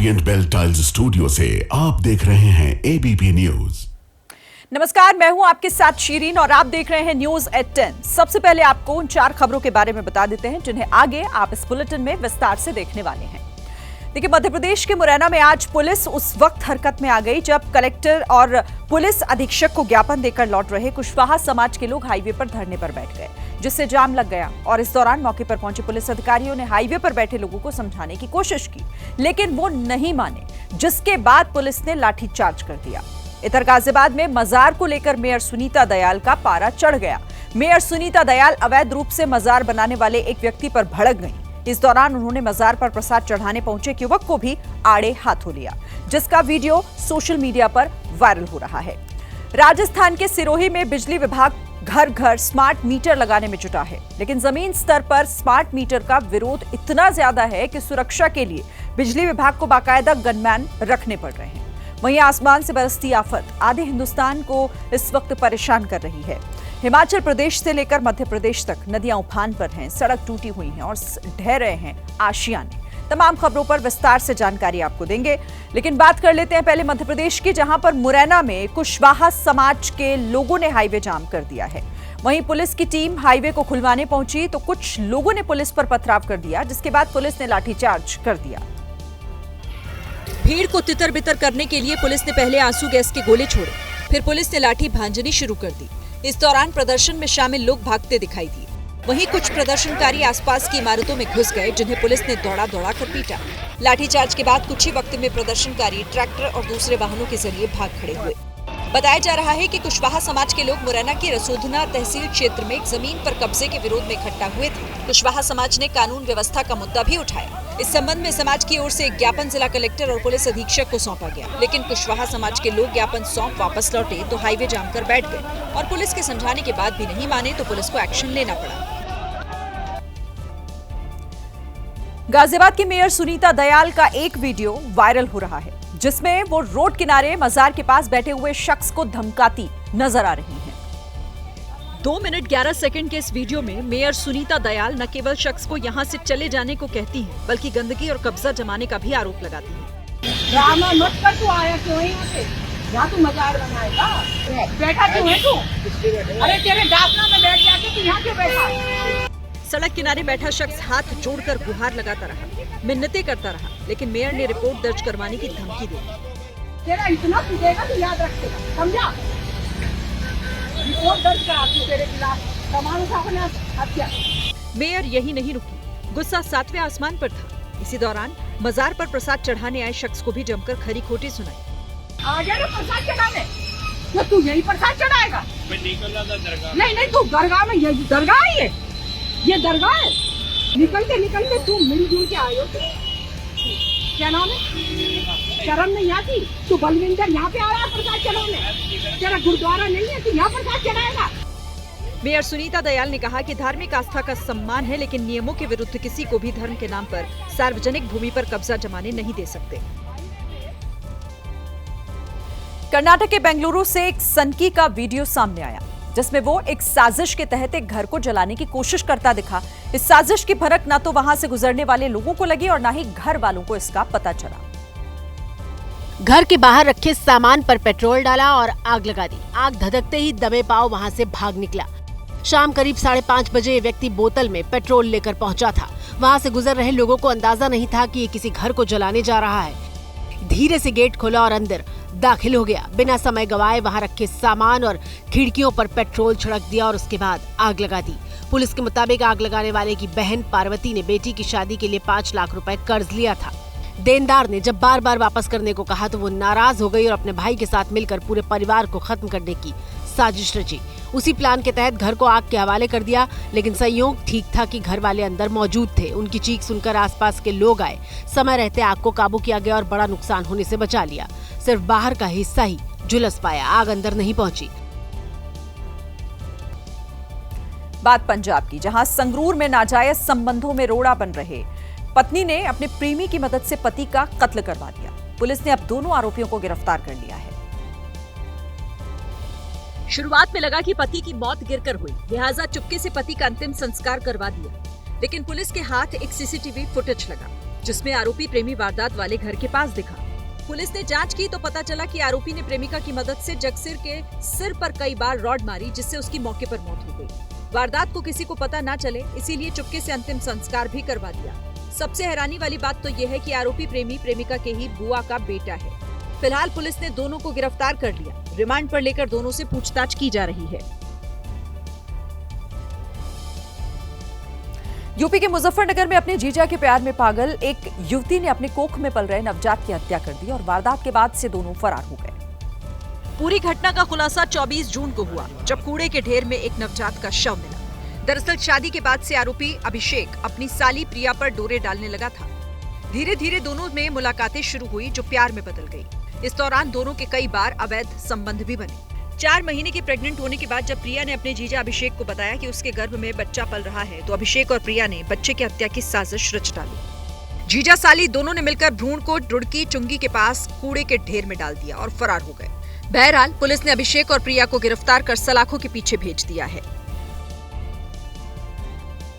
Orient bell tiles studio से आप देख रहे हैं एबीपी न्यूज। नमस्कार, मैं हूं आपके साथ शीरीन और आप देख रहे हैं न्यूज एट 10। सबसे पहले आपको उन 4 खबरों के बारे में बता देते हैं जिन्हें आगे आप इस बुलेटिन में विस्तार से देखने वाले हैं। देखिए, मध्य प्रदेश के मुरैना में आज पुलिस उस वक्त हरकत में आ गई जब कलेक्टर और पुलिस अधीक्षक को ज्ञापन देकर लौट रहे कुशवाहा समाज के लोग हाईवे पर धरने पर बैठ गए, जिससे जाम लग गया। और इस दौरान मौके पर पहुंचे पुलिस अधिकारियों ने हाईवे पर बैठे लोगों को समझाने की कोशिश की, लेकिन वो नहीं माने, जिसके बाद पुलिस ने लाठीचार्ज कर दिया। इधर गाजियाबाद में मजार को लेकर मेयर सुनीता दयाल का पारा चढ़ गया। मेयर सुनीता दयाल अवैध रूप से मजार बनाने वाले एक व्यक्ति पर भड़क गईं। इस दौरान उन्होंने मजार पर प्रसाद चढ़ाने पहुंचे एक युवक को भी आड़े हाथों लिया, जिसका वीडियो सोशल मीडिया पर वायरल हो रहा है। राजस्थान के सिरोही में बिजली विभाग घर घर स्मार्ट मीटर लगाने में जुटा है, लेकिन जमीन स्तर पर स्मार्ट मीटर का विरोध इतना ज्यादा है कि सुरक्षा के लिए बिजली विभाग को बाकायदा गनमैन रखने पड़ रहे हैं। वहीं आसमान से बरसती आफत आधे हिंदुस्तान को इस वक्त परेशान कर रही है। हिमाचल प्रदेश से लेकर मध्य प्रदेश तक नदियां उफान पर हैं, सड़क टूटी हुई हैं और ढह रहे हैं आशियाने। तमाम खबरों पर विस्तार से जानकारी आपको देंगे, लेकिन बात कर लेते हैं पहले मध्य प्रदेश की, जहां पर मुरैना में कुशवाहा समाज के लोगों ने हाईवे जाम कर दिया है। वहीं पुलिस की टीम हाईवे को खुलवाने पहुंची तो कुछ लोगों ने पुलिस पर पथराव कर दिया, जिसके बाद पुलिस ने लाठीचार्ज कर दिया। भीड़ को तितर बितर करने के लिए पुलिस ने पहले आंसू गैस के गोले छोड़े, फिर पुलिस ने लाठी भांजनी शुरू कर दी। इस दौरान प्रदर्शन में शामिल लोग भागते दिखाई दिए। वहीं कुछ प्रदर्शनकारी आसपास की इमारतों में घुस गए, जिन्हें पुलिस ने दौड़ा दौड़ा कर पीटा। लाठीचार्ज के बाद कुछ ही वक्त में प्रदर्शनकारी ट्रैक्टर और दूसरे वाहनों के जरिए भाग खड़े हुए। बताया जा रहा है कि कुशवाहा समाज के लोग मुरैना के रसोधना तहसील क्षेत्र में एक जमीन पर कब्जे के विरोध में इकट्ठा हुए थे। कुशवाहा समाज ने कानून व्यवस्था का मुद्दा भी उठाया। इस संबंध में समाज की ओर से एक ज्ञापन जिला कलेक्टर और पुलिस अधीक्षक को सौंपा गया, लेकिन कुशवाहा समाज के लोग ज्ञापन सौंप वापस लौटे तो हाईवे जाम कर बैठ गए और पुलिस के समझाने के बाद भी नहीं माने तो पुलिस को एक्शन लेना पड़ा। गाजियाबाद की मेयर सुनीता दयाल का एक वीडियो वायरल हो रहा है, जिसमें वो रोड किनारे मजार के पास बैठे हुए शख्स को धमकाती नजर आ रही हैं। 2 मिनट 11 सेकंड के इस वीडियो में मेयर सुनीता दयाल न केवल शख्स को यहां से चले जाने को कहती हैं, बल्कि गंदगी और कब्जा जमाने का भी आरोप लगाती हैं। ड्रामा मत कर, तू आया क्यों है यहाँ पे? यहाँ तू मजार बनाएगा? बैठा क्यों है तू? अरे तेरे डाकना में बैठ जाके तू यहाँ क्यों बैठा? सड़क किनारे बैठा शख्स हाथ जोड़कर गुहार लगाता रहा, मिन्नतें करता रहा, लेकिन मेयर ने रिपोर्ट दर्ज करवाने की धमकी दी। तेरा इतना पिटेगा तो याद रखेगा, समझा? रिपोर्ट दर्ज करा तू तेरे खिलाफ, सामान उठा अपना हत्या। मेयर यही नहीं रुकी, गुस्सा 7वें आसमान पर था। इसी दौरान मजार पर प्रसाद चढ़ाने आए शख्स को भी जमकर खरी खोटी सुनाई। आ जा ना प्रसाद चढ़ाने, तो तू यही प्रसाद चढ़ाएगा? मैं निकल रहा था दरगाह। नहीं, तू दरगाह में, ये दरगाह है, ये दरगाह है। निकलते तू मिलजुल के आयो। क्या नाम है? शर्म नहीं आती? तू बलविंदर यहाँ पे आ रहा है प्रसाद चढ़ाने? तेरा गुरुद्वारा नहीं है, तू यहाँ प्रसाद चढ़ाएगा? मेयर सुनीता दयाल ने कहा कि धार्मिक आस्था का सम्मान है, लेकिन नियमों के विरुद्ध किसी को भी धर्म के नाम पर सार्वजनिक भूमि पर कब्जा जमाने नहीं दे सकते। कर्नाटक के बेंगलुरु से एक सनकी का वीडियो सामने आया, जिसमें वो एक साजिश के तहत एक घर को जलाने की कोशिश करता दिखा। इस साजिश की भनक ना तो वहां से गुजरने वाले लोगों को लगी और ना ही घर वालों को इसका पता चला। घर के बाहर रखे सामान पर पेट्रोल डाला और आग लगा दी। आग धधकते ही दबे पांव वहां से भाग निकला। शाम करीब 5:30 बजे ये व्यक्ति बोतल में पेट्रोल लेकर पहुंचा था। वहां से गुजर रहे लोगों को अंदाजा नहीं था कि ये किसी घर को जलाने जा रहा है। धीरे से गेट खोला और अंदर दाखिल हो गया। बिना समय गवाए वहां रखे सामान और खिड़कियों पर पेट्रोल छिड़क दिया और उसके बाद आग लगा दी। पुलिस के मुताबिक आग लगाने वाले की बहन पार्वती ने बेटी की शादी के लिए 5 लाख रुपए कर्ज लिया था। देनदार ने जब बार बार वापस करने को कहा तो वो नाराज हो गई और अपने भाई के साथ मिलकर पूरे परिवार को खत्म करने की साजिश रची। उसी प्लान के तहत घर को आग के हवाले कर दिया, लेकिन संयोग ठीक था कि घर वाले अंदर मौजूद थे। उनकी चीख सुनकर आसपास के लोग आए। समय रहते आग को काबू किया गया और बड़ा नुकसान होने से बचा लिया। सिर्फ बाहर का हिस्सा ही झुलस पाया, आग अंदर नहीं पहुंची। बात पंजाब की, जहां संगरूर में नाजायज संबंधों में रोड़ा बन रहे पत्नी ने अपने प्रेमी की मदद से पति का कत्ल करवा दिया। पुलिस ने अब दोनों आरोपियों को गिरफ्तार कर लिया है। शुरुआत में लगा कि पति की मौत गिरकर हुई, लिहाजा चुपके से पति का अंतिम संस्कार करवा दिया, लेकिन पुलिस के हाथ एक सीसीटीवी फुटेज लगा। जिसमें आरोपी प्रेमी वारदात वाले घर के पास दिखा। पुलिस ने जांच की तो पता चला कि आरोपी ने प्रेमिका की मदद से जगसीर के सिर पर कई बार रॉड मारी, जिससे उसकी मौके पर मौत हो गई। वारदात को किसी को पता न चले, इसीलिए चुपके से अंतिम संस्कार भी करवा दिया। सबसे हैरानी वाली बात तो यह है कि आरोपी प्रेमी प्रेमिका के ही बुआ का बेटा है। फिलहाल पुलिस ने दोनों को गिरफ्तार कर लिया। रिमांड पर लेकर दोनों से पूछताछ की जा रही है। यूपी के मुजफ्फरनगर में अपने जीजा के प्यार में पागल एक युवती ने अपने कोख में पल रहे नवजात की हत्या कर दी और वारदात के बाद से दोनों फरार हो गए। पूरी घटना का खुलासा 24 जून को हुआ, जब कूड़े के ढेर में एक नवजात का शव मिला। दरअसल शादी के बाद से आरोपी अभिषेक अपनी साली प्रिया पर डोरे डालने लगा था। धीरे धीरे दोनों में मुलाकातें शुरू हुई, जो प्यार में बदल गई। इस दौरान दोनों के कई बार अवैध संबंध भी बने। 4 महीने की प्रेग्नेंट होने के बाद जब प्रिया ने अपने जीजा अभिषेक को बताया कि उसके गर्भ में बच्चा पल रहा है, तो अभिषेक और प्रिया ने बच्चे की हत्या की साजिश रच डाली। जीजा साली दोनों ने मिलकर भ्रूण को रुड़की चुंगी के पास कूड़े के ढेर में डाल दिया और फरार हो गए। बहरहाल पुलिस ने अभिषेक और प्रिया को गिरफ्तार कर सलाखों के पीछे भेज दिया है।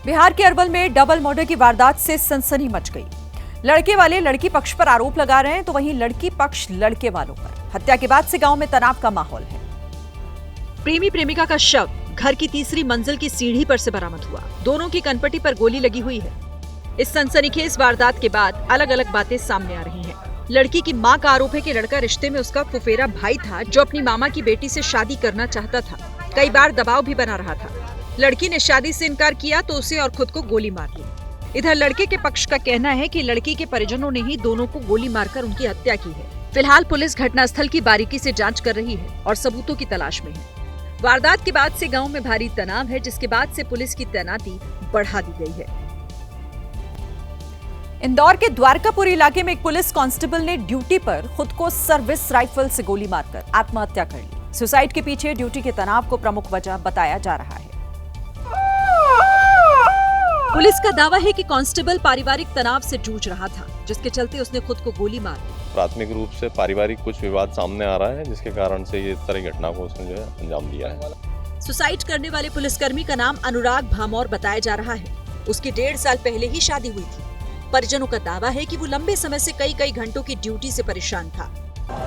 बिहार के अरवल में डबल मर्डर की वारदात से सनसनी मच गई। लड़के वाले लड़की पक्ष पर आरोप लगा रहे हैं, तो वहीं लड़की पक्ष लड़के वालों पर। हत्या के बाद से गांव में तनाव का माहौल है। प्रेमी प्रेमिका का शव घर की तीसरी मंजिल की सीढ़ी पर से बरामद हुआ। दोनों की कनपटी पर गोली लगी हुई है। इस सनसनीखेज वारदात के बाद अलग अलग बातें सामने आ रही हैं। लड़की की मां का आरोप है कि लड़का रिश्ते में उसका फुफेरा भाई था, जो अपनी मामा की बेटी से शादी करना चाहता था। कई बार दबाव भी बना रहा था। लड़की ने शादी से इनकार किया तो उसे और खुद को गोली मार ली। इधर लड़के के पक्ष का कहना है कि लड़की के परिजनों ने ही दोनों को गोली मारकर उनकी हत्या की है। फिलहाल पुलिस घटनास्थल की बारीकी से जांच कर रही है और सबूतों की तलाश में है। वारदात के बाद से गांव में भारी तनाव है, जिसके बाद से पुलिस की तैनाती बढ़ा दी गई है। इंदौर के द्वारकापुर इलाके में एक पुलिस कांस्टेबल ने ड्यूटी पर खुद को सर्विस राइफल से गोली मारकर आत्महत्या कर ली। सुसाइड के पीछे ड्यूटी के तनाव को प्रमुख वजह बताया जा रहा है। पुलिस का दावा है कि कांस्टेबल पारिवारिक तनाव से जूझ रहा था, जिसके चलते उसने खुद को गोली मार दी। प्राथमिक रूप से पारिवारिक कुछ विवाद सामने आ रहा है, जिसके कारण से ये तरह की घटना को उसने जो है अंजाम दिया है। सुसाइड करने वाले पुलिसकर्मी का नाम अनुराग भामौर बताया जा रहा है। उसकी 1.5 साल पहले ही शादी हुई थी। परिजनों का दावा है कि वो लंबे समय से कई घंटों की ड्यूटी से परेशान था।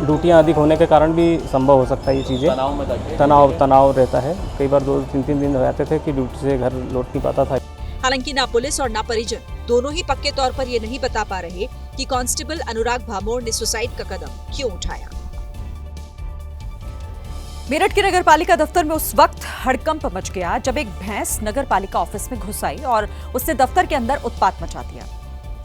ड्यूटियां अधिक होने के कारण भी संभव हो सकता है ये चीजें। तनाव रहता है। कई बार 2-3 दिन हो जाते थे कि ड्यूटी से घर लौट नहीं पाता था। हालांकि ना पुलिस और ना परिजन दोनों ही पक्के तौर पर ये नहीं बता पा रहे कि कांस्टेबल अनुराग भामौर ने सुसाइड का कदम क्यों उठाया। मेरठ के नगर पालिका दफ्तर में उस वक्त हड़कंप मच गया जब एक भैंस नगर पालिका ऑफिस में घुस आई और उसने दफ्तर के अंदर उत्पात मचा दिया।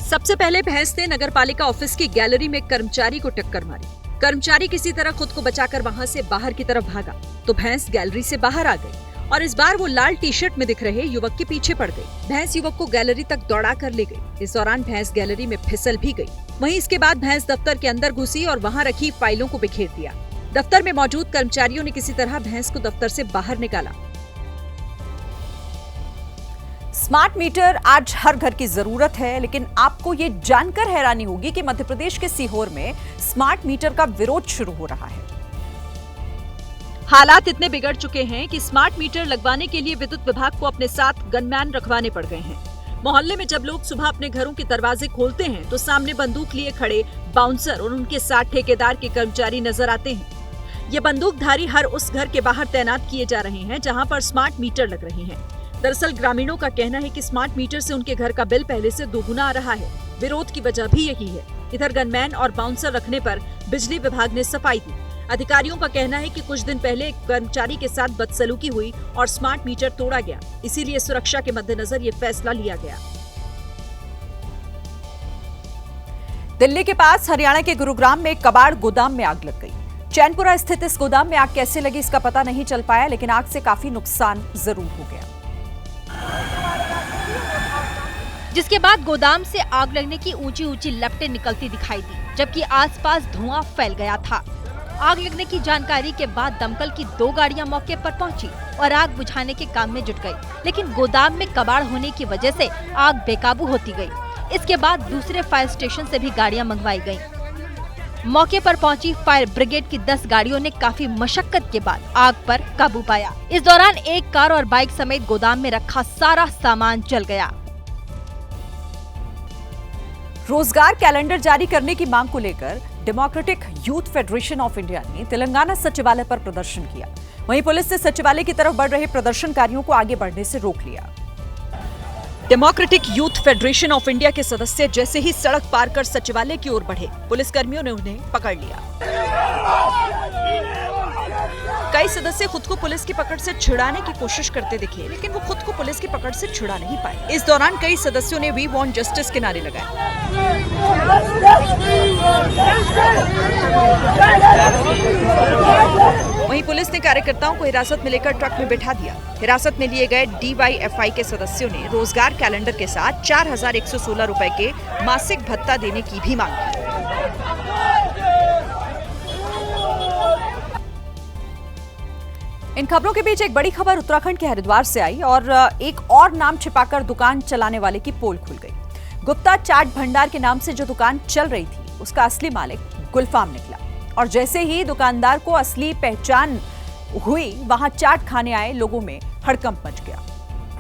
सबसे पहले भैंस ने नगर पालिका ऑफिस की गैलरी में कर्मचारी को टक्कर मारी। कर्मचारी किसी तरह खुद को बचाकर वहां से बाहर की तरफ भागा तो भैंस गैलरी से बाहर आ गई और इस बार वो लाल टी-शर्ट में दिख रहे युवक के पीछे पड़ गई। भैंस युवक को गैलरी तक दौड़ा कर ले गई। इस दौरान भैंस गैलरी में फिसल भी गई। वहीं इसके बाद भैंस दफ्तर के अंदर घुसी और वहां रखी फाइलों को बिखेर दिया। दफ्तर में मौजूद कर्मचारियों ने किसी तरह भैंस को दफ्तर से बाहर निकाला। स्मार्ट मीटर आज हर घर की जरूरत है, लेकिन आपको ये जानकर हैरानी होगी कि मध्य प्रदेश के सीहोर में स्मार्ट मीटर का विरोध शुरू हो रहा है। हालात इतने बिगड़ चुके हैं कि स्मार्ट मीटर लगवाने के लिए विद्युत विभाग को अपने साथ गनमैन रखवाने पड़ गए हैं। मोहल्ले में जब लोग सुबह अपने घरों के दरवाजे खोलते हैं तो सामने बंदूक लिए खड़े बाउंसर और उनके साथ ठेकेदार के कर्मचारी नजर आते हैं। ये बंदूकधारी हर उस घर के बाहर तैनात किए जा रहे हैं जहां पर स्मार्ट मीटर लग रहे हैं। दरअसल ग्रामीणों का कहना है कि स्मार्ट मीटर से उनके घर का बिल पहले से दोगुना आ रहा है। विरोध की वजह भी यही है। इधर गनमैन और बाउंसर रखने पर बिजली विभाग ने सफाई दी। अधिकारियों का कहना है कि कुछ दिन पहले एक कर्मचारी के साथ बदसलूकी हुई और स्मार्ट मीटर तोड़ा गया, इसीलिए सुरक्षा के मद्देनजर ये फैसला लिया गया। दिल्ली के पास हरियाणा के गुरुग्राम में कबाड़ गोदाम में आग लग गई। चैनपुरा स्थित इस गोदाम में आग कैसे लगी इसका पता नहीं चल पाया, लेकिन आग से काफी नुकसान जरूर हो गया। जिसके बाद गोदाम से आग लगने की ऊंची लपटें निकलती दिखाई दी, जबकि आसपास धुआं फैल गया था। आग लगने की जानकारी के बाद दमकल की 2 गाड़ियां मौके पर पहुंची और आग बुझाने के काम में जुट गई, लेकिन गोदाम में कबाड़ होने की वजह से आग बेकाबू होती गई। इसके बाद दूसरे फायर स्टेशन से भी गाड़ियां मंगवाई गईं। मौके पर पहुंची फायर ब्रिगेड की 10 गाड़ियों ने काफी मशक्कत के बाद आग पर काबू पाया। इस दौरान एक कार और बाइक समेत गोदाम में रखा सारा सामान जल गया। रोजगार कैलेंडर जारी करने की मांग को लेकर democratic youth federation of India ने तेलंगाना सचिवालय पर प्रदर्शन किया। वहीं पुलिस ने सचिवालय की तरफ बढ़ रहे प्रदर्शनकारियों को आगे बढ़ने से रोक लिया। Democratic youth federation of India के सदस्य जैसे ही सड़क पार कर सचिवालय की ओर बढ़े, पुलिसकर्मियों ने उन्हें पकड़ लिया। कई सदस्य खुद को पुलिस की पकड़ से छुड़ाने की कोशिश करते दिखे, लेकिन वो खुद को पुलिस की पकड़ से छुड़ा नहीं पाए। इस दौरान कई सदस्यों ने वी वांट जस्टिस के नारे लगाए। वहीं पुलिस ने कार्यकर्ताओं को हिरासत में लेकर ट्रक में बिठा दिया। हिरासत में लिए गए DYFI के सदस्यों ने रोजगार कैलेंडर के साथ 4,116 रुपए के मासिक भत्ता देने की भी मांग की। इन खबरों के बीच एक बड़ी खबर उत्तराखंड के हरिद्वार से आई और एक और नाम छिपाकर दुकान चलाने वाले की पोल खुल गई। गुप्ता चाट भंडार के नाम से जो दुकान चल रही थी, उसका असली मालिक गुलफाम निकला और जैसे ही दुकानदार को असली पहचान हुई, वहां चाट खाने आए लोगों में हड़कंप मच गया।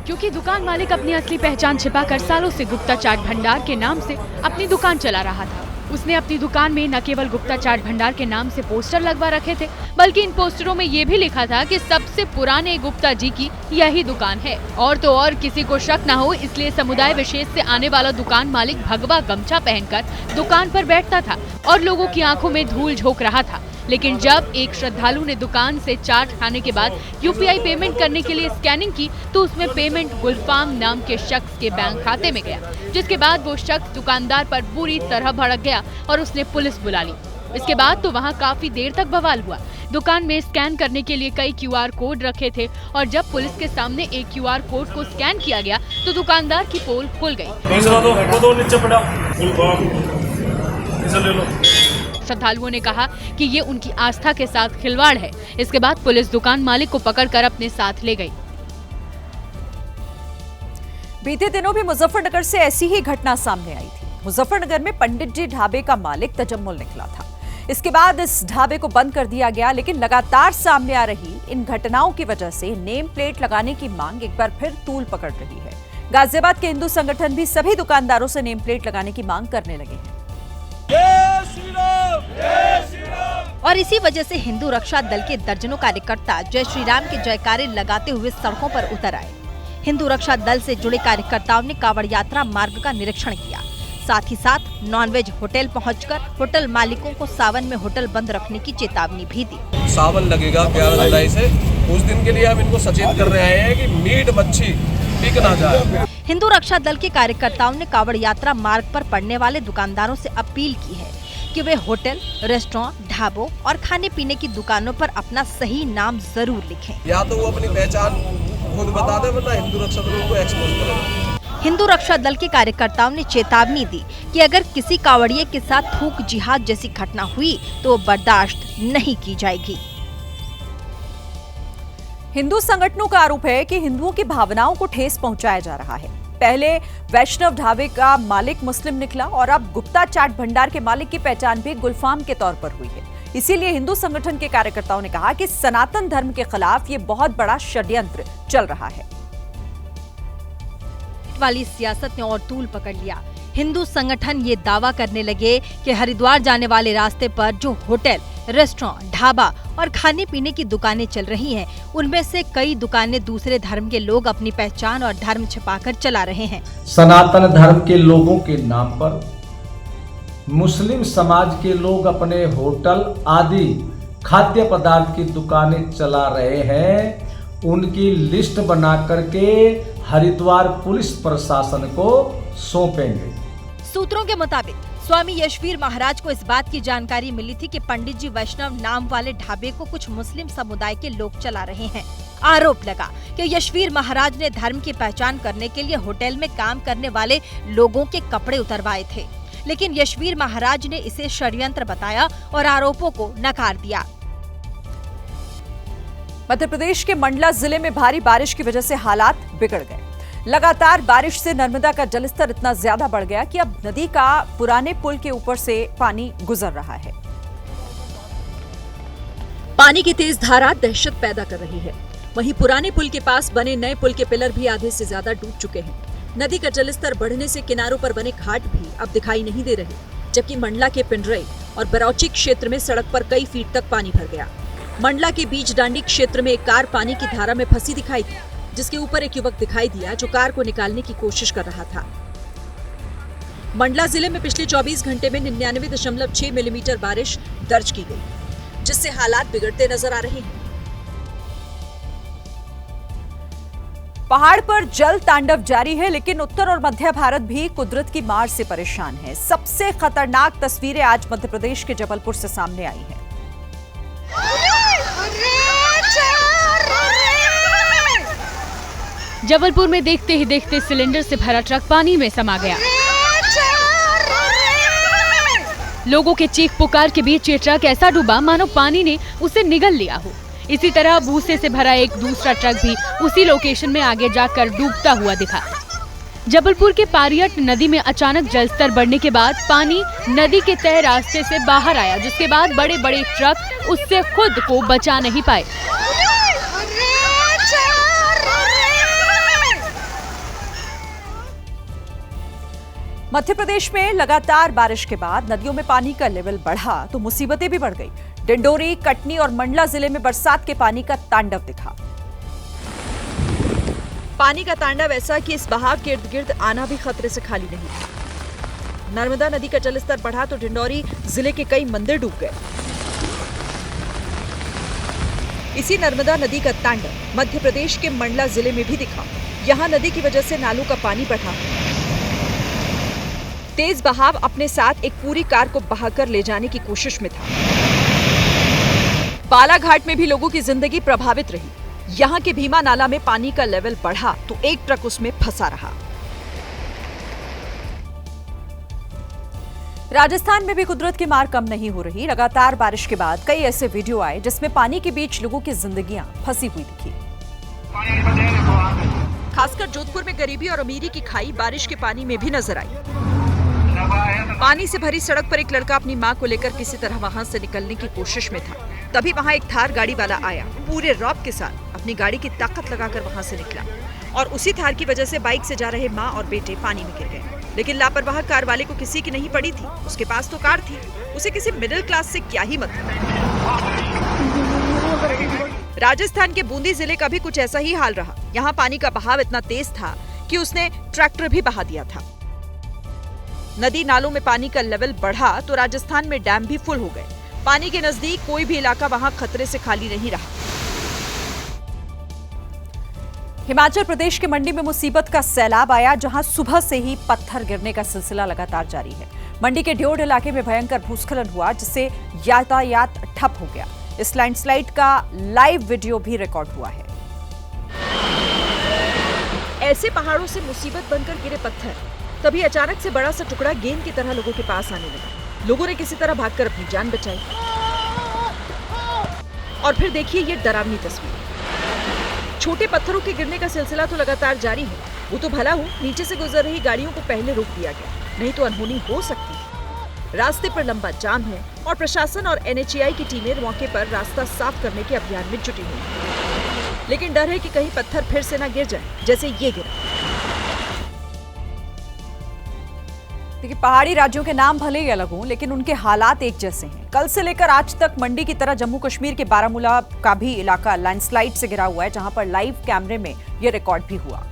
क्योंकि दुकान मालिक अपनी असली पहचान छिपाकर सालों से गुप्ता चाट भंडार के नाम से अपनी दुकान चला रहा था। उसने अपनी दुकान में न केवल गुप्ता चाट भंडार के नाम से पोस्टर लगवा रखे थे, बल्कि इन पोस्टरों में ये भी लिखा था कि सबसे पुराने गुप्ता जी की यही दुकान है। और तो और किसी को शक न हो, इसलिए समुदाय विशेष से आने वाला दुकान मालिक भगवा गमछा पहनकर दुकान पर बैठता था और लोगों की आंखों में धूल झोंक रहा था। लेकिन जब एक श्रद्धालु ने दुकान से चाट खाने के बाद UPI पेमेंट करने के लिए स्कैनिंग की, तो उसमें पेमेंट गुलफाम नाम के शख्स के बैंक खाते में गया, जिसके बाद वो शख्स दुकानदार पर बुरी तरह भड़क गया और उसने पुलिस बुला ली। इसके बाद तो वहाँ काफी देर तक बवाल हुआ। दुकान में स्कैन करने के लिए कई QR कोड रखे थे और जब पुलिस के सामने एक QR कोड को स्कैन किया गया तो दुकानदार की पोल खुल गई। श्रद्धालुओं ने कहा कि ये उनकी आस्था के साथ खिलवाड़ है। इसके बाद पुलिस दुकान मालिक को पकड़कर अपने साथ ले गई। बीते दिनों भी मुजफ्फरनगर से ऐसी ही घटना सामने आई थी। मुजफ्फरनगर में पंडित जी ढाबे का मालिक तजम्मुल निकला था। इसके बाद इस ढाबे को बंद कर दिया गया, लेकिन लगातार सामने आ रही इन घटनाओं की वजह से नेम प्लेट लगाने की मांग एक बार फिर तूल पकड़ रही है। गाजियाबाद के हिंदू संगठन भी सभी दुकानदारों से नेम प्लेट लगाने की मांग करने लगे हैं। और इसी वजह से हिंदू रक्षा दल के दर्जनों कार्यकर्ता जय श्री राम के जयकारे लगाते हुए सड़कों पर उतर आए। हिंदू रक्षा दल से जुड़े कार्यकर्ताओं ने कावड़ यात्रा मार्ग का निरीक्षण किया। साथ ही साथ नॉनवेज होटल पहुंचकर होटल मालिकों को सावन में होटल बंद रखने की चेतावनी भी दी। सावन लगेगा 11 जुलाई से, उस दिन के लिए हम इनको सचेत कर रहे हैं कि मीट मच्छी बिक ना जाए। हिंदू रक्षा दल के कार्यकर्ताओं ने कावड़ यात्रा मार्ग पर पड़ने वाले दुकानदारों से अपील की है कि वे होटल, रेस्टोरेंट, ढाबों और खाने पीने की दुकानों पर अपना सही नाम जरूर लिखें। या तो वो अपनी पहचान खुद बता दे, वरना हिंदू रक्षा दल को एक्सपोज करें। हिंदू रक्षा दल के कार्यकर्ताओं ने चेतावनी दी कि अगर किसी कावड़िये के साथ थूक जिहाद जैसी घटना हुई तो बर्दाश्त नहीं की जाएगी। हिंदू संगठनों का आरोप है कि हिंदुओं की भावनाओं को ठेस पहुंचाया जा रहा है। पहले वैष्णव ढाबे का मालिक मुस्लिम निकला और अब गुप्ता चाट भंडार के मालिक की पहचान भी गुलफाम के तौर पर हुई है। इसीलिए हिंदू संगठन के कार्यकर्ताओं ने कहा कि सनातन धर्म के खिलाफ ये बहुत बड़ा षड्यंत्र चल रहा है। वाली सियासत ने और तूल पकड़ लिया। हिंदू संगठन ये दावा करने लगे कि हरिद्वार जाने वाले रास्ते पर जो होटल, रेस्टोरेंट, ढाबा और खाने पीने की दुकानें चल रही हैं, उनमें से कई दुकानें दूसरे धर्म के लोग अपनी पहचान और धर्म छिपाकर चला रहे हैं। सनातन धर्म के लोगों के नाम पर मुस्लिम समाज के लोग अपने होटल आदि खाद्य पदार्थ की दुकानें चला रहे हैं। उनकी लिस्ट बना करके हरिद्वार पुलिस प्रशासन को सौंपेंगे। सूत्रों के मुताबिक स्वामी यशवीर महाराज को इस बात की जानकारी मिली थी कि पंडित जी वैष्णव नाम वाले ढाबे को कुछ मुस्लिम समुदाय के लोग चला रहे हैं। आरोप लगा कि यशवीर महाराज ने धर्म की पहचान करने के लिए होटल में काम करने वाले लोगों के कपड़े उतरवाए थे, लेकिन यशवीर महाराज ने इसे षड्यंत्र बताया और आरोपों को नकार दिया। मध्य प्रदेश के मंडला जिले में भारी बारिश की वजह से हालात बिगड़ गए। लगातार बारिश से नर्मदा का जलस्तर इतना ज्यादा बढ़ गया कि अब नदी का पुराने पुल के ऊपर से पानी गुजर रहा है। पानी की तेज धारा दहशत पैदा कर रही है। वहीं पुराने पुल के पास बने नए पुल के पिलर भी आधे से ज्यादा डूब चुके हैं। नदी का जलस्तर बढ़ने से किनारों पर बने घाट भी अब दिखाई नहीं दे रहे, जबकि मंडला के पिंडरई और बरौची क्षेत्र में सड़क पर कई फीट तक पानी भर गया। मंडला के बीच डांडी क्षेत्र में एक कार पानी की धारा में फंसी दिखाई दी, जिसके ऊपर एक युवक दिखाई दिया जो कार को निकालने की कोशिश कर रहा था। मंडला जिले में पिछले 24 घंटे में 99.6 मिलीमीटर बारिश दर्ज की गई, जिससे हालात बिगड़ते नजर आ रहे हैं। पहाड़ पर जल तांडव जारी है, लेकिन उत्तर और मध्य भारत भी कुदरत की मार से परेशान है। सबसे खतरनाक तस्वीरें आज मध्य प्रदेश के जबलपुर से सामने आई हैं। जबलपुर में देखते ही देखते सिलेंडर से भरा ट्रक पानी में समा गया। लोगों के चीख पुकार के बीच ये ट्रक ऐसा डूबा मानो पानी ने उसे निगल लिया हो। इसी तरह भूसे से भरा एक दूसरा ट्रक भी उसी लोकेशन में आगे जाकर डूबता हुआ दिखा। जबलपुर के पारियट नदी में अचानक जलस्तर बढ़ने के बाद पानी नदी के तय रास्ते से बाहर आया, जिसके बाद बड़े बड़े ट्रक उससे खुद को बचा नहीं पाए। मध्य प्रदेश में लगातार बारिश के बाद नदियों में पानी का लेवल बढ़ा तो मुसीबतें भी बढ़ गई। डिंडोरी, कटनी और मंडला जिले में बरसात के पानी का तांडव दिखा। पानी का तांडव ऐसा कि इस बहाव के इर्द गिर्द आना भी खतरे से खाली नहीं। नर्मदा नदी का जलस्तर बढ़ा तो डिंडोरी जिले के कई मंदिर डूब गए। इसी नर्मदा नदी का तांडव मध्य प्रदेश के मंडला जिले में भी दिखा। यहाँ नदी की वजह से नालों का पानी बढ़ा। तेज बहाव अपने साथ एक पूरी कार को बहाकर ले जाने की कोशिश में था। बालाघाट में भी लोगों की जिंदगी प्रभावित रही। यहाँ के भीमा नाला में पानी का लेवल बढ़ा तो एक ट्रक उसमें फंसा रहा। राजस्थान में भी कुदरत की मार कम नहीं हो रही। लगातार बारिश के बाद कई ऐसे वीडियो आए जिसमें पानी के बीच लोगों की जिंदगियां फंसी हुई दिखी। खासकर जोधपुर में गरीबी और अमीरी की खाई बारिश के पानी में भी नजर आई। पानी से भरी सड़क पर एक लड़का अपनी मां को लेकर किसी तरह वहां से निकलने की कोशिश में था। तभी वहां एक थार गाड़ी वाला आया, पूरे रौब के साथ अपनी गाड़ी की ताकत लगाकर वहां से निकला और उसी थार की वजह से बाइक से जा रहे मां और बेटे पानी में गिर गए। लेकिन लापरवाह कार वाले को किसी की नहीं पड़ी थी। उसके पास तो कार थी, उसे किसी मिडिल क्लास से क्या ही मतलब। राजस्थान के बूंदी जिले का भी कुछ ऐसा ही हाल रहा। यहाँ पानी का बहाव इतना तेज था कि उसने ट्रैक्टर भी बहा दिया था। नदी नालों में पानी का लेवल बढ़ा तो राजस्थान में डैम भी फुल हो गए। पानी के नजदीक कोई भी इलाका वहां खतरे से खाली नहीं रहा। हिमाचल प्रदेश के मंडी में मुसीबत का सैलाब आया, जहां सुबह से ही पत्थर गिरने का सिलसिला लगातार जारी है। मंडी के ड्योढ़ इलाके में भयंकर भूस्खलन हुआ, जिससे यातायात ठप हो गया। इस लैंडस्लाइड का लाइव वीडियो भी रिकॉर्ड हुआ है। ऐसे पहाड़ों से मुसीबत बनकर गिरे पत्थर, तभी अचानक से बड़ा सा टुकड़ा गेंद की तरह लोगों के पास आने लगा। लोगों ने किसी तरह भागकर अपनी जान बचाई। और फिर देखिए ये डरावनी तस्वीर। छोटे पत्थरों के गिरने का सिलसिला तो लगातार जारी है। वो तो भला हो नीचे से गुजर रही गाड़ियों को पहले रोक दिया गया, नहीं तो अनहोनी हो सकती है। रास्ते पर लंबा जाम है और प्रशासन और NHAI की टीमें मौके पर रास्ता साफ करने के अभियान में जुटी हुई है। लेकिन डर है कि कहीं पत्थर फिर से न गिर जाए जैसे ये गिरा। देखिए, पहाड़ी राज्यों के नाम भले ही अलग हों, लेकिन उनके हालात एक जैसे हैं। कल से लेकर आज तक मंडी की तरह जम्मू कश्मीर के बारामूला का भी इलाका लैंडस्लाइड से घिरा हुआ है, जहां पर लाइव कैमरे में यह रिकॉर्ड भी हुआ।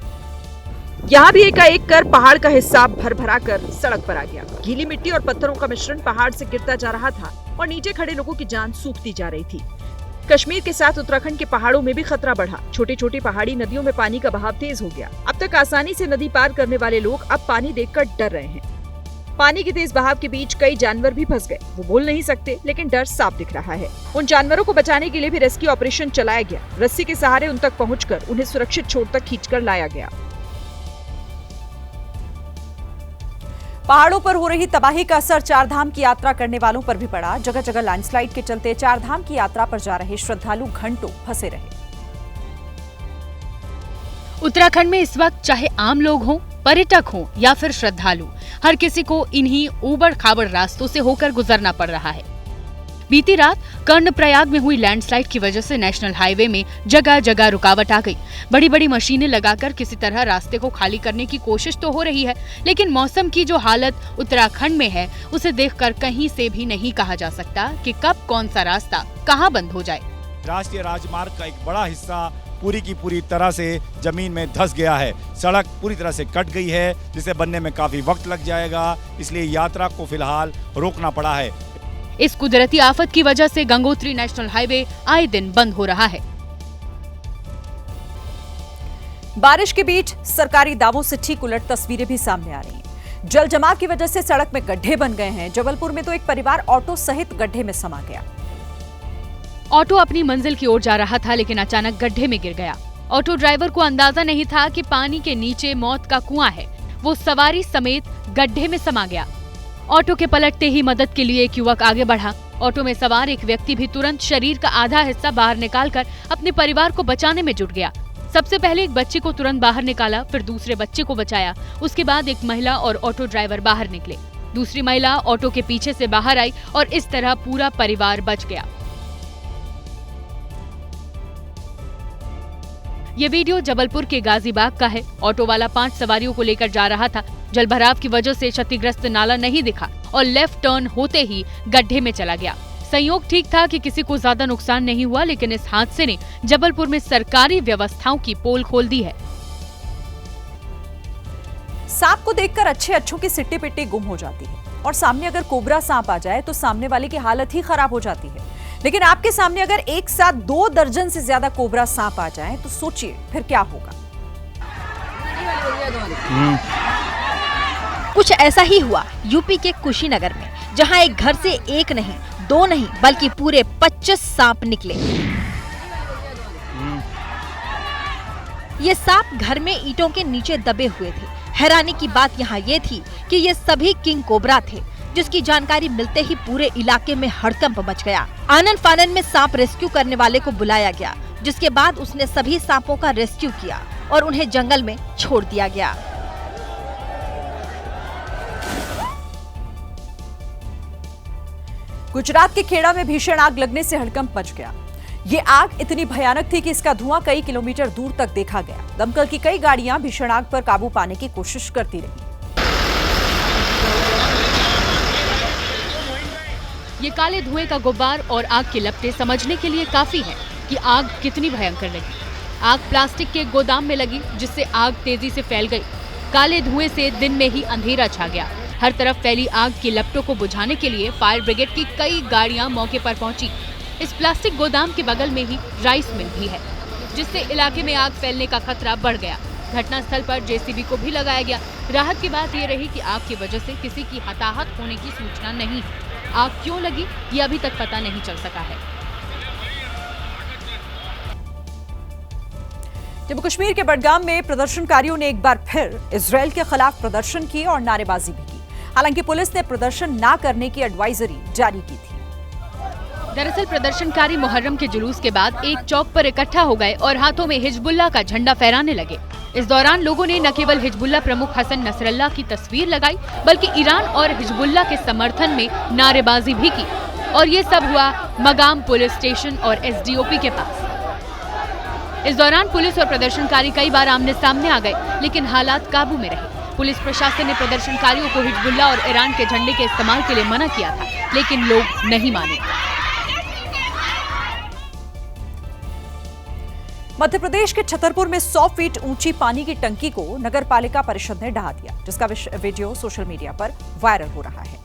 यहाँ भी एकाएक कर पहाड़ का हिस्सा भर कर सड़क पर आ गया। गीली मिट्टी और पत्थरों का मिश्रण पहाड़ से गिरता जा रहा था और नीचे खड़े लोगों की जान सूखती जा रही थी। कश्मीर के साथ उत्तराखंड के पहाड़ों में भी खतरा बढ़ा। छोटी छोटी पहाड़ी नदियों में पानी का बहाव तेज हो गया। अब तक आसानी से नदी पार करने वाले लोग अब पानी देखकर डर रहे हैं। पानी के तेज बहाव के बीच कई जानवर भी फंस गए। वो बोल नहीं सकते, लेकिन डर साफ दिख रहा है। उन जानवरों को बचाने के लिए भी रेस्क्यू ऑपरेशन चलाया गया। रस्सी के सहारे उन तक पहुंचकर उन्हें सुरक्षित छोर तक खींचकर लाया गया। पहाड़ों पर हो रही तबाही का असर चारधाम की यात्रा करने वालों पर भी पड़ा। जगह जगह लैंडस्लाइड के चलते चारधाम की यात्रा पर जा रहे श्रद्धालु घंटों फंसे रहे। उत्तराखंड में इस वक्त चाहे आम लोग हों, पर्यटक हों या फिर श्रद्धालु, हर किसी को इन्हीं ऊबड़ खाबड़ रास्तों से होकर गुजरना पड़ रहा है। बीती रात कर्णप्रयाग में हुई लैंडस्लाइड की वजह से नेशनल हाईवे में जगह जगह रुकावट आ गई। बड़ी बड़ी मशीनें लगाकर किसी तरह रास्ते को खाली करने की कोशिश तो हो रही है, लेकिन मौसम की जो हालत उत्तराखंड में है उसे देखकर कहीं से भी नहीं कहा जा सकता कि कब कौन सा रास्ता कहां बंद हो जाए। राष्ट्रीय राजमार्ग का एक बड़ा हिस्सा पूरी की पूरी तरह से जमीन में धंस गया है। सड़क पूरी तरह से कट गई है, जिसे बनने में काफी वक्त लग जाएगा, इसलिए यात्रा को फिलहाल रोकना पड़ा है। इस कुदरती आफत की वजह से गंगोत्री नेशनल हाईवे आए दिन बंद हो रहा है। बारिश के बीच सरकारी दावों से ठीक उलट तस्वीरें भी सामने आ रही हैं। जल जमाव की वजह से सड़क में गड्ढे बन गए हैं। जबलपुर में तो एक परिवार ऑटो सहित गड्ढे में समा गया। ऑटो अपनी मंजिल की ओर जा रहा था, लेकिन अचानक गड्ढे में गिर गया। ऑटो ड्राइवर को अंदाजा नहीं था कि पानी के नीचे मौत का कुआं है। वो सवारी समेत गड्ढे में समा गया। ऑटो के पलटते ही मदद के लिए एक युवक आगे बढ़ा। ऑटो में सवार एक व्यक्ति भी तुरंत शरीर का आधा हिस्सा बाहर निकालकर अपने परिवार को बचाने में जुट गया। सबसे पहले एक बच्चे को तुरंत बाहर निकाला, फिर दूसरे बच्चे को बचाया। उसके बाद एक महिला और ऑटो ड्राइवर बाहर निकले। दूसरी महिला ऑटो के पीछे से बाहर आई और इस तरह पूरा परिवार बच गया। ये वीडियो जबलपुर के गाजीबाग का है। ऑटो वाला 5 सवारियों को लेकर जा रहा था। जलभराव की वजह से क्षतिग्रस्त नाला नहीं दिखा और लेफ्ट टर्न होते ही गड्ढे में चला गया। संयोग ठीक था कि किसी को ज्यादा नुकसान नहीं हुआ, लेकिन इस हादसे ने जबलपुर में सरकारी व्यवस्थाओं की पोल खोल दी है। सांप को देखकर अच्छों की सिट्टी पिट्टी गुम हो जाती है, और सामने अगर कोबरा सांप आ जाए तो सामने वाले की हालत ही खराब हो जाती है। लेकिन आपके सामने अगर एक साथ 2 दर्जन से ज्यादा कोबरा सांप आ जाएं, तो सोचिए फिर क्या होगा। कुछ ऐसा ही हुआ यूपी के कुशीनगर में, जहां एक घर से 1 नहीं 2 नहीं बल्कि पूरे 25 सांप निकले। ये सांप घर में ईंटों के नीचे दबे हुए थे। हैरानी की बात यहाँ ये थी कि ये सभी किंग कोबरा थे, जिसकी जानकारी मिलते ही पूरे इलाके में हड़कंप मच गया। आनन फानन में सांप रेस्क्यू करने वाले को बुलाया गया, जिसके बाद उसने सभी सांपों का रेस्क्यू किया और उन्हें जंगल में छोड़ दिया गया। गुजरात के खेड़ा में भीषण आग लगने से हड़कंप मच गया। ये आग इतनी भयानक थी कि इसका धुआं कई किलोमीटर दूर तक देखा गया। दमकल की कई गाड़ियां भीषण आग पर काबू पाने की कोशिश करती रही। ये काले धुएं का गुब्बार और आग की लपटें समझने के लिए काफी है कि आग कितनी भयंकर लगी। आग प्लास्टिक के गोदाम में लगी, जिससे आग तेजी से फैल गई। काले धुएं से दिन में ही अंधेरा छा गया। हर तरफ फैली आग की लपटों को बुझाने के लिए फायर ब्रिगेड की कई गाड़ियां मौके पर पहुंची। इस प्लास्टिक गोदाम के बगल में ही राइस मिल भी है, जिससे इलाके में आग फैलने का खतरा बढ़ गया। घटनास्थल पर जेसीबी को भी लगाया गया। राहत की बात यह रही कि आग की वजह से किसी की हताहत होने की सूचना नहीं है। आग क्यों लगी ये अभी तक पता नहीं चल सका है। जम्मू कश्मीर के बडगाम में प्रदर्शनकारियों ने एक बार फिर इजरायल के खिलाफ प्रदर्शन की और नारेबाजी भी की। हालांकि पुलिस ने प्रदर्शन न करने की एडवाइजरी जारी की थी। दरअसल प्रदर्शनकारी मुहर्रम के जुलूस के बाद एक चौक पर इकट्ठा हो गए और हाथों में हिजबुल्लाह का झंडा फहराने लगे। इस दौरान लोगों ने न केवल हिजबुल्लाह प्रमुख हसन नसरल्लाह की तस्वीर लगाई, बल्कि ईरान और हिजबुल्लाह के समर्थन में नारेबाजी भी की। और ये सब हुआ मगाम पुलिस स्टेशन और एसडीओपी के पास। इस दौरान पुलिस और प्रदर्शनकारी कई बार आमने सामने आ गए, लेकिन हालात काबू में रहे। पुलिस प्रशासन ने प्रदर्शनकारियों को हिजबुल्लाह और ईरान के झंडे के इस्तेमाल के लिए मना किया था, लेकिन लोग नहीं माने। मध्य प्रदेश के छतरपुर में 100 फीट ऊंची पानी की टंकी को नगर पालिका परिषद ने ढहा दिया, जिसका वीडियो सोशल मीडिया पर वायरल हो रहा है।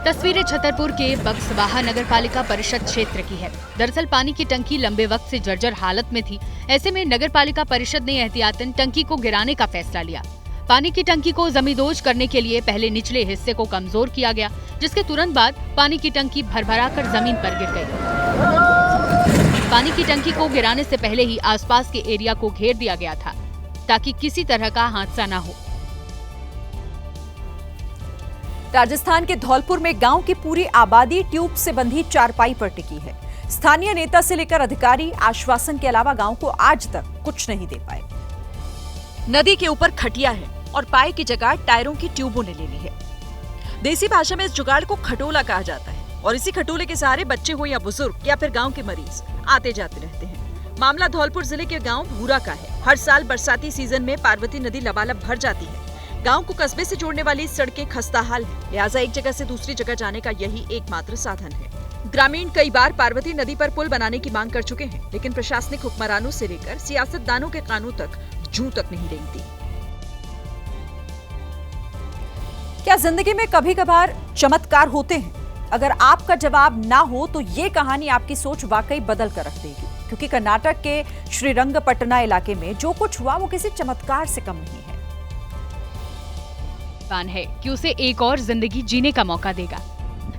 तस्वीरें छतरपुर के बक्सवाहा नगर पालिका परिषद क्षेत्र की है। दरअसल पानी की टंकी लंबे वक्त से जर्जर हालत में थी। ऐसे में नगर पालिका परिषद ने एहतियातन टंकी को गिराने का फैसला लिया। पानी की टंकी को जमींदोज करने के लिए पहले निचले हिस्से को कमजोर किया गया, जिसके तुरंत बाद पानी की टंकी भरभराकर जमीन पर गिर गई। पानी की टंकी को गिराने से पहले ही आसपास के एरिया को घेर दिया गया था, ताकि किसी तरह का हादसा न हो। राजस्थान के धौलपुर में गांव की पूरी आबादी ट्यूब से बंधी चारपाई पर टिकी है। स्थानीय नेता से लेकर अधिकारी आश्वासन के अलावा गांव को आज तक कुछ नहीं दे पाए। नदी के ऊपर खटिया है और पाए की जगह टायरों की ट्यूबों ने ले ली है। देसी भाषा में इस जुगाड़ को खटोला कहा जाता है और इसी खटोले के सहारे बच्चे हो या बुजुर्ग या फिर गांव के मरीज आते जाते रहते हैं। मामला धौलपुर जिले के गांव भूरा का है। हर साल बरसाती सीजन में पार्वती नदी लबालब भर जाती है। गांव को कस्बे से जोड़ने वाली सड़कें खस्ताहाल है, लिहाजा एक जगह से दूसरी जगह जाने का यही एकमात्र साधन है। ग्रामीण कई बार पार्वती नदी पर पुल बनाने की मांग कर चुके हैं, लेकिन प्रशासनिक हुक्मरानों से लेकर सियासतदानों के कानों तक जूं तक नहीं रेंगती। क्या जिंदगी में कभी कभार चमत्कार होते हैं? अगर आपका जवाब ना हो तो ये कहानी आपकी सोच वाकई बदल कर रख देगी, क्योंकि कर्नाटक के श्रीरंगपट्टना इलाके में जो कुछ हुआ वो किसी चमत्कार से कम नहीं है कि उसे एक और जिंदगी जीने का मौका देगा।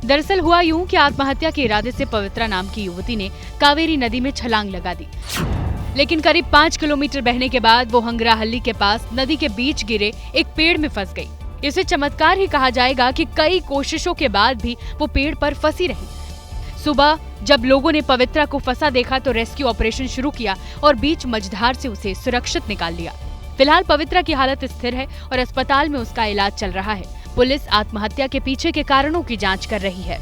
दरअसल हुआ यूं कि आत्महत्या के इरादे से पवित्रा नाम की युवती ने कावेरी नदी में छलांग लगा दी, लेकिन करीब 5 किलोमीटर बहने के बाद वो हंगराहल्ली के पास नदी के बीच गिरे एक पेड़ में फंस गई। इसे चमत्कार ही कहा जाएगा कि कई कोशिशों के बाद भी वो पेड़ पर फंसी रही। सुबह जब लोगों ने पवित्रा को फंसा देखा तो रेस्क्यू ऑपरेशन शुरू किया और बीच मझधार से उसे सुरक्षित निकाल लिया। फिलहाल पवित्रा की हालत स्थिर है और अस्पताल में उसका इलाज चल रहा है। पुलिस आत्महत्या के पीछे के कारणों की जांच कर रही है।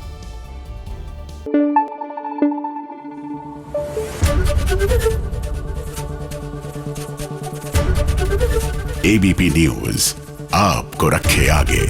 एबीपी न्यूज आपको रखे आगे।